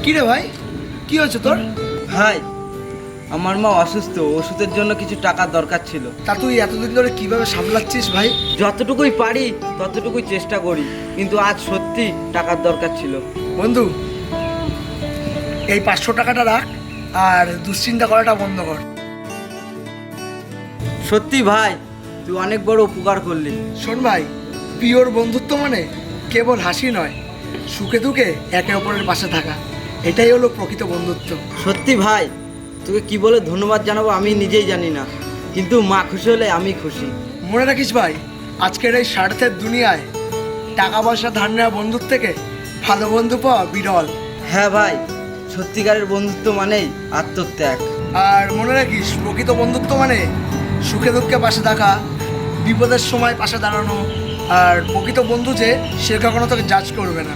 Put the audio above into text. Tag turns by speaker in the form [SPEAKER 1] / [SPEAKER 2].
[SPEAKER 1] কি রে ভাই, কি হয়েছে তোর?
[SPEAKER 2] ভাই, আমার মা অসুস্থ, ওষুধের জন্য কিছু টাকার দরকার ছিল।
[SPEAKER 1] তা তুই এতদিন ধরে কিভাবে সামলাচ্ছিস ভাই?
[SPEAKER 2] যতটুকুই পারি ততটুকুই চেষ্টা করি, কিন্তু আজ সত্যি টাকার দরকার ছিল।
[SPEAKER 1] বন্ধু, এই 500 টাকাটা রাখ আর দুশ্চিন্তা করাটা বন্ধ কর।
[SPEAKER 2] সত্যি ভাই, তুই অনেক বড় উপকার করলি।
[SPEAKER 1] শোন ভাই, পিওর বন্ধুত্ব মানে কেবল হাসি নয়, সুখে দুঃখে একে অপরের পাশে থাকা, এটাই হলো প্রকৃত বন্ধুত্ব।
[SPEAKER 2] সত্যি ভাই, তোকে কি বলে ধন্যবাদ জানাবো আমি নিজেই জানি না, কিন্তু মা খুশি হলে আমি খুশি।
[SPEAKER 1] মনে রাখিস ভাই, আজকের এই স্বার্থের দুনিয়ায় টাকা পয়সা ধার নেওয়া বন্ধুর থেকে ভালো বন্ধু পাওয়া বিরল।
[SPEAKER 2] হ্যাঁ ভাই, সত্যিকারের বন্ধুত্ব মানেই আত্মত্যাগ।
[SPEAKER 1] আর মনে রাখিস, প্রকৃত বন্ধুত্ব মানে সুখে দুঃখে পাশে থাকা, বিপদের সময় পাশে দাঁড়ানো। আর প্রকৃত বন্ধু যে সে কখনো তোকে জাজ করবে না।